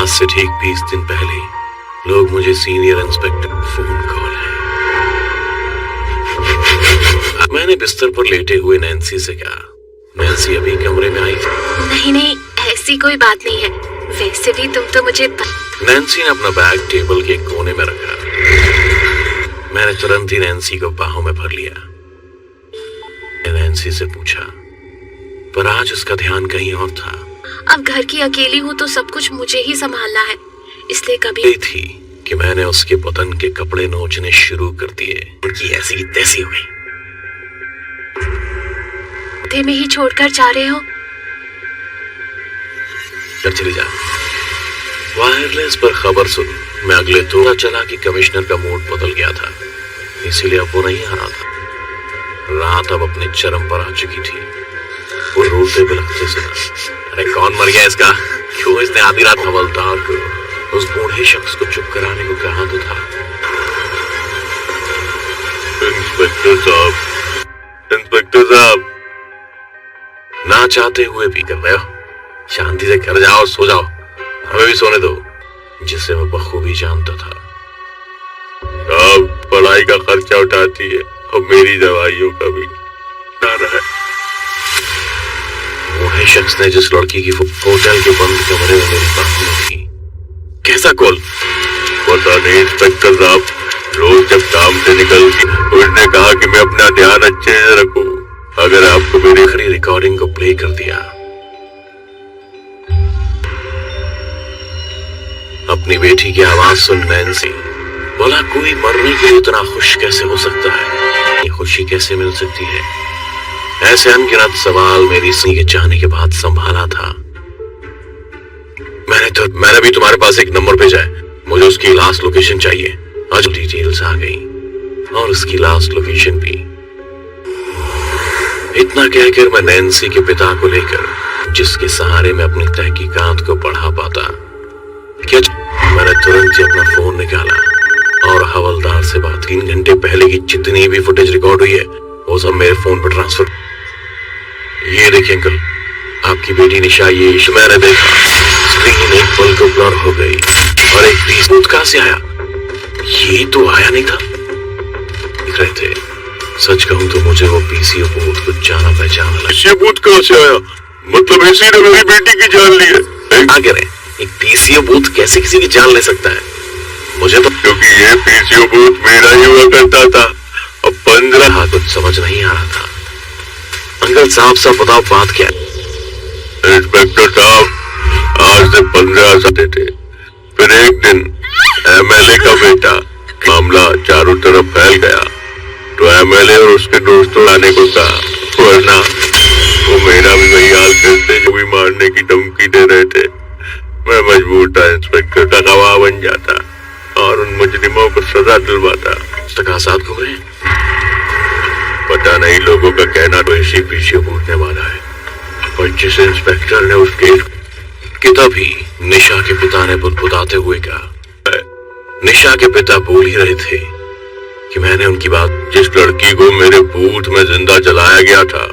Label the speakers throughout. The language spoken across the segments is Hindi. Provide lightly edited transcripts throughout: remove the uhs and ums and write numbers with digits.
Speaker 1: आज से ठीक 20 दिन पहले लोग मुझे सीनियर इंस्पेक्टर फोन कॉल है। मैंने बिस्तर पर लेटे हुए नैन्सी से कहा, नैन्सी अभी कमरे में आई थी।
Speaker 2: नहीं, ऐसी कोई बात नहीं है। वैसे भी तुम तो मुझे
Speaker 1: नैन्सी ने अपना बैग टेबल के कोने में रखा। मैंने तुरंत ही नैन्सी को बाहों में भर लिया। नैन्सी से पूछा, पर आज उसका ध्यान कहीं और था।
Speaker 2: अब घर की अकेली हूँ तो सब कुछ मुझे ही संभालना है, इसलिए कभी
Speaker 1: थी कि मैंने उसके बदन के कपड़े नोचने शुरू कर दिए। उनकी ऐसी की तैसी हो गई।
Speaker 2: में ही छोड़कर जा रहे हो?
Speaker 1: चली जा। वायरलेस पर खबर सुन। मैं अगले पता चला कि कमिश्नर का मूड बदल गया था, इसीलिए अब वो नहीं आ रहा था। रात अब अपने चरम पर आ चुकी थी। वो रोते बिलखते सुना, अरे कौन मर गया इसका? क्यों इसने आधी रात हवलदार को, उस बूढ़े शख्स को चुप कराने को कहा तो था। इंस्पेक्टर साहब, ना चाहते हुए भी कर रहे हो। शांति से घर जाओ, सो जाओ, हमें भी सोने दो, जिसे मैं बखूबी जानता था। अब पढ़ाई का खर्चा उठाती है और मेरी दवाइयों का भी उठा रहा है। बूढ़े शख्स ने जिस लड़की की होटल के बंद कमरे में मेरी बात की। कैसा कॉल? पता नहीं इंस्पेक्टर साहब, रोज जब काम से निकलती उसने कहा कि मैं अपना ध्यान अच्छे से रखूं। अगर आपको मेरी आखिरी रिकॉर्डिंग को प्ले कर दिया, अपनी बेटी की आवाज सुन नैन्सी बोला, कोई मरने के लिए इतना खुश कैसे हो सकता है? ये खुशी कैसे मिल सकती है? ऐसे अनगिनत सवाल मेरी सी के जाने के बाद संभाला था। मैंने भी तुम्हारे पास एक नंबर भेजा है, मुझे उसकी लास्ट लोकेशन चाहिए। आज डिटेल्स आ गई और उसकी लास्ट लोकेशन भी। इतना कहकर मैं नैन्सी के पिता को लेकर, जिसके सहारे मैं अपनी तहकीकात को बढ़ा पाता, मैंने तुरंत ही अपना फोन निकाला और हवलदार से बात। 3 घंटे पहले की जितनी भी फुटेज रिकॉर्ड हुई है वो सब मेरे फोन पर ट्रांसफर। ये देखिए अंकल, आपकी बेटी निशा, ये मैंने देखा। स्क्रीन एक पल को ब्लर हो गई और एक पीस बूथ कहां से आया? ये तो आया नहीं था। दिख रहे थे। सच कहूं तो मुझे वो पीसीओ बूथ कुछ जाना पहचाना लगा। ये बूथ कहां से आया? मतलब इसी ने मेरी बेटी की जान ली है? आगे रहे, एक पीसीओ बूथ कैसे किसी की जान ले सकता है? मुझे तो क्योंकि ये पीसीओ बूथ मेरा ही हुआ करता था और 15 कुछ समझ नहीं आ रहा था। अंकल साहब बताओ बात क्या है? इंस्पेक्टर साहब, आज से 15 साल थे। फिर एक दिन एमएलए का बेटा, मामला चारों तरफ फैल गया तो एमएलए और उसके दोस्तों आने को कहा, वरना वो मेरा भी वही हाल करते जो भी मारने की धमकी दे रहे थे। मैं मजबूर था इंस्पेक्टर का गवाह बन जाता और उन मुजरिमों को सजा दिलवाता। साथ घूमे, पता नहीं लोगों का कहना तो इसी पीछे भूतने वाला है। पर जिस इंस्पेक्टर ने उस केस की, तभी निशा के पिता ने बुदबुदाते हुए कहा। निशा के पिता बोल ही रहे थे कि मैंने उनकी बात, जिस लड़की को मेरे बूथ में जिंदा जलाया गया था,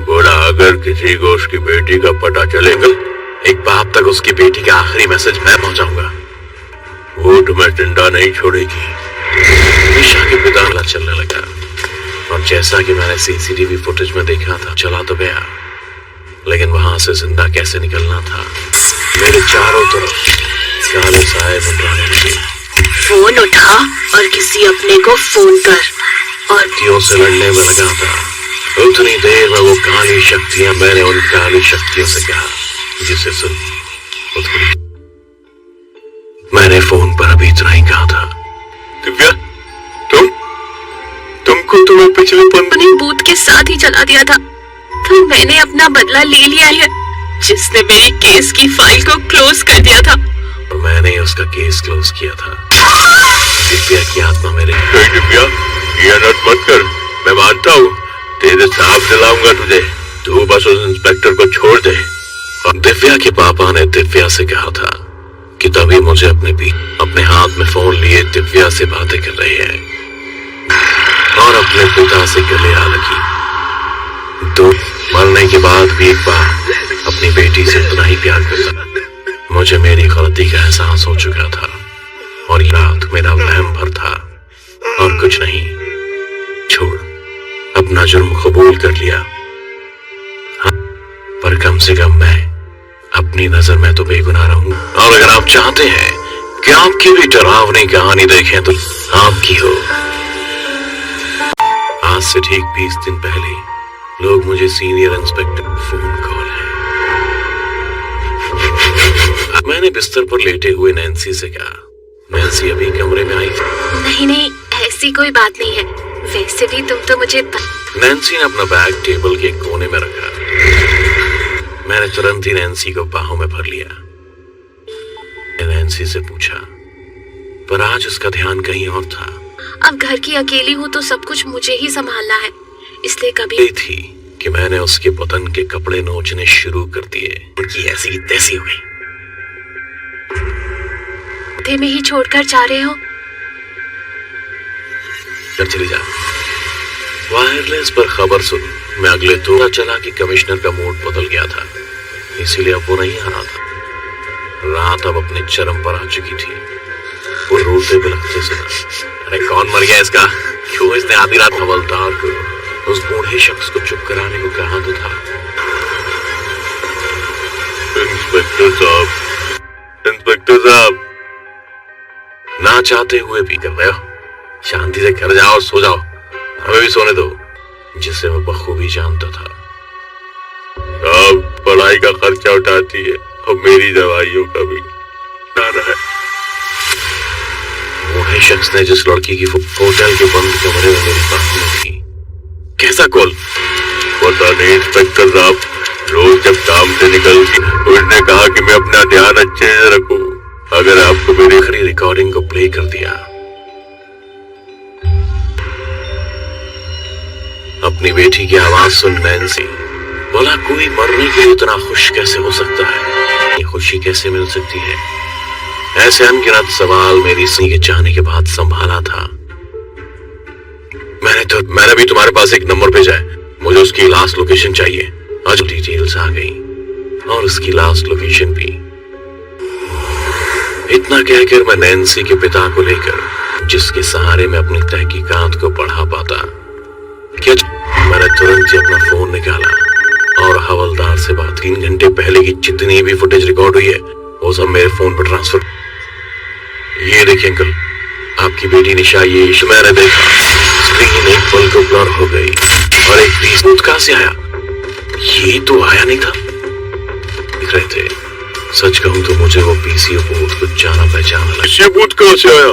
Speaker 1: बोला अगर किसी को उसकी बेटी का पता चलेगा, एक बाप तक उसकी बेटी का आखिरी मैसेज मैं पहुंचाऊंगा, वो तुम्हें जिंदा नहीं छोड़ेगी। निशा के पिता चलने लगा और जैसा कि मैंने सीसीटीवी फुटेज में देखा था, चला तो गया, लेकिन वहां से जिंदा कैसे निकलना था? मेरे चारों तरफ काले साए मंडराने लगे।
Speaker 2: फोन उठा और किसी अपने को फोन कर। और
Speaker 1: शक्तियों से लड़ने में लगा था। उतनी देर में वो काली शक्तियां, मैंने उन काली शक्तियों से कहा, जिसे सुन मैंने फोन पर अभी इतना ही कहा था। दिव्या, तुमको तुम्हें पिछले
Speaker 2: अपने बूथ के साथ ही जला दिया था। फिर मैंने अपना बदला ले लिया है, जिसने मेरी केस की फाइल को क्लोज कर दिया था।
Speaker 1: और मैंने उसका केस क्लोज किया था। दिव्या की आत्मा मेरे। दिव्या, ये अनर्थ मत कर, मैं मानता हूँ, तेरे साफ दिलाऊंगा तुझे, तू बस उस इंस्पेक्टर को छोड़ दे। और दिव्या के पापा ने दिव्या से कहा था कि तभी मुझे अपने हाथ में फोन लिए दिव्या से बातें कर रही है और अपने पिता से गले आ लगी। तो मरने के बाद भी एक बार अपनी बेटी से इतना ही प्यार करता। मुझे मेरी गलती का एहसास हो चुका था और ये रात मेरा वहम भर था और कुछ नहीं। छोड़, अपना जुर्म कबूल कर लिया। हाँ, पर कम से कम मैं अपनी नजर में तो बेगुनाह रहूं। और अगर आप चाहते हैं कि आपकी भी डरावनी कहानी देखें तो आपकी हो। आज से ठीक 20 दिन पहले लोग मुझे सीनियर इंस्पेक्टर फोन कॉल है। मैंने बिस्तर पर लेटे हुए नैन्सी से कहा। नैन्सी अभी कमरे में आई थी।
Speaker 2: नहीं नहीं, ऐसी कोई बात नहीं है। वैसे भी तुम तो मुझे
Speaker 1: नैन्सी ने अपना बैग टेबल के कोने में रखा। मैंने तुरंत ही नैन्सी को बाहों में भर लिया। नैन्सी से पूछा, पर आज उसका ध्यान कहीं और था।
Speaker 2: अब घर की अकेली हूँ तो सब कुछ मुझे ही संभालना है, इसलिए कभी
Speaker 1: थी कि मैंने उसके बदन के कपड़े नोचने शुरू कर दिए। उनकी ऐसी तैसी हो गई।
Speaker 2: थे में ही छोड़कर जा रहे हो?
Speaker 1: चली जा। वायरलेस पर खबर सुन। मैं अगले पता चला कि कमिश्नर का मूड बदल गया था, इसीलिए अब वो नहीं आ रहा था। रात अब अपने चरम पर आ चुकी थी। वो रोते बिलखते सुना, अरे कौन मर गया इसका? क्यों इसने आधी रात हवलदार को उस बूढ़े शख्स को चुप कराने को कहा तो था। इंस्पेक्टर साहब, ना चाहते हुए भी कर रहे हो। शांति से घर जाओ और सो जाओ, हमें भी सोने दो। जिसे मैं बखूबी जानता था। अब पढ़ाई का खर्चा उठाती है और मेरी दवाइयों का भी उठाना है। बूढ़े शख्स ने जिस लड़की की होटल के बंद कमरे में मेरी बात की। कैसा कॉल? पता नहीं इंस्पेक्टर साहब, रोज जब काम से निकलती उसने कहा कि मैं अपना ध्यान अच्छे से रखूं। अगर आपको मेरी आखिरी रिकॉर्डिंग को प्ले कर दिया। अपनी बेटी की आवाज सुन नैन्सी बोला, कोई मरने के लिए इतना खुश कैसे हो सकता है? ये खुशी कैसे मिल सकती है? ऐसे अनगिनत सवाल मेरी सी के जाने के बाद संभाला था। मैंने भी तुम्हारे पास एक नंबर भेजा है, मुझे उसकी लास्ट लोकेशन चाहिए। आज डिटेल्स आ गई और उसकी लास्ट लोकेशन भी। इतना कहकर मैं नैन्सी के पिता को लेकर, जिसके सहारे मैं अपनी तहकीकात को बढ़ा पाता, क्या मैंने तुरंत ही अपना फोन निकाला और हवलदार से बात। 3 घंटे पहले की जितनी भी फुटेज रिकॉर्ड हुई है वो सब मेरे फोन पर ट्रांसफर। ये देखिए अंकल, आपकी बेटी निशा, ये मैंने देखा। स्क्रीन एक पल को ब्लर हो गई और एक पीस बूथ कहां से आया? ये तो आया नहीं था। दिख रहे थे। सच कहूं तो मुझे वो पीसीओ बूथ कुछ जाना पहचाना लगा। ये बूथ कहां से आया?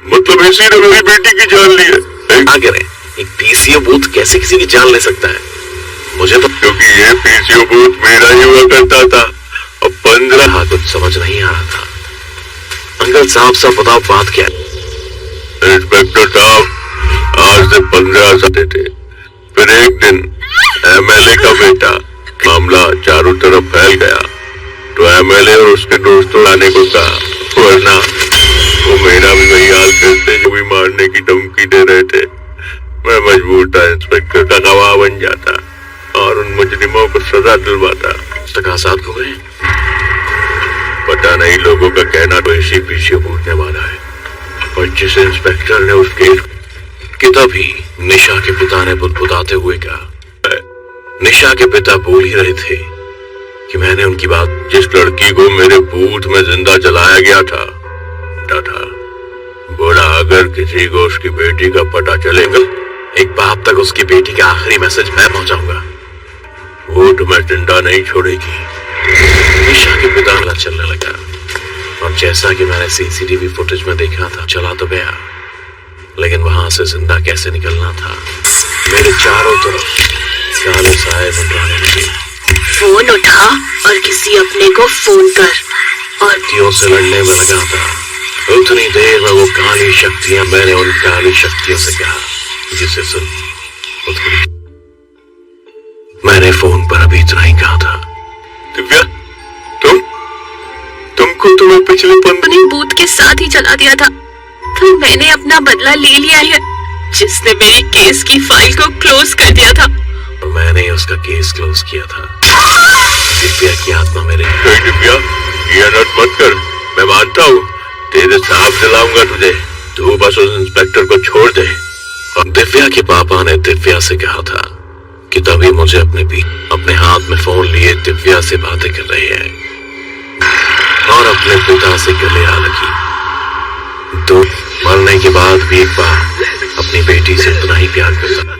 Speaker 1: मतलब इसी ने मेरी बेटी की जान ली है? आगे रहे, एक पीसीओ बूथ कैसे किसी की जान ले सकता है? मुझे तो क्योंकि ये पीसीओ बूथ मेरा ही हुआ करता था और 15 कुछ समझ नहीं आ रहा था। अंकल साफ बताओ बात क्या है? इंस्पेक्टर साहब, आज से 15 साल थे। फिर एक दिन एमएलए का बेटा, मामला चारों तरफ फैल गया तो एमएलए और उसके दोस्तों आने को कहा, वरना वो मेरा भी वही हाल करते जो भी मारने की धमकी दे रहे थे। मैं मजबूर था इंस्पेक्टर का गवाह बन जाता और उन मुजरिमों को सजा दिलवाता। तकासात घूमे, पता नहीं लोगों का कहना तो इसी पीछे पूछने वाला है। और जिस इंस्पेक्टर ने उस केस की, तभी निशा के पिता ने बुदबुदाते हुए कहा। निशा के पिता बोल ही रहे थे कि मैंने उनकी बात, जिस लड़की को मेरे बूथ में जिंदा जलाया गया था, बोला अगर किसी को उसकी बेटी का पता चलेगा, एक बाप तक उसकी बेटी का आखिरी मैसेज मैं पहुंचाऊंगा, वो तुम्हें जिंदा नहीं छोड़ेगी। निशा के पिता गला चलने लगा और जैसा कि मैंने सीसीटीवी फुटेज में देखा था, चला तो गया, लेकिन वहां से जिंदा कैसे निकलना था? मेरे चारों तरफ काले साए मंडराने लगे।
Speaker 2: फोन उठा और किसी अपने को फोन कर। और
Speaker 1: शक्तियों से लड़ने में लगा था। उतनी देर में वो काली शक्तियां, मैंने उन काली शक्तियों से कहा, जिसे सुन, मैंने फोन पर अभी इतना ही कहा था। दिव्या, तुमको तो मैं पिछले 15
Speaker 2: बूथ के साथ ही चला दिया था, फिर मैंने अपना बदला ले लिया है, जिसने मेरी केस की फाइल को क्लोज कर दिया था।
Speaker 1: और मैंने उसका केस क्लोज किया था। दिव्या की आत्मा मेरे। दिव्या, ये नट मत कर, मैं मानता हूँ तेरे साथ दिलाऊंगा तुझे, तू बस उस इंस्पेक्टर को छोड़ दे। और दिव्या के पापा ने दिव्या से कहा था कि तभी मुझे अपने हाथ में फोन लिए दिव्या से बातें कर रही है और अपने पिता से गले आ लगी। तो मरने के बाद भी एक बार अपनी बेटी से इतना ही प्यार करता।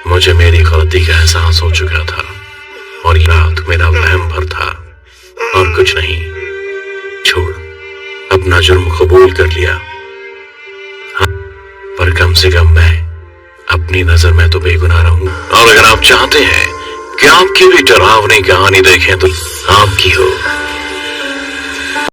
Speaker 1: मुझे मेरी गलती का एहसास हो चुका था और ये रात मेरा वहम भर था और कुछ नहीं। छोड़, अपना जुर्म कबूल कर लिया। हाँ, पर कम से कम मैं अपनी नजर में तो बेगुनाह रहूं। और अगर आप चाहते हैं कि आपकी भी डरावनी कहानी देखें तो आपकी हो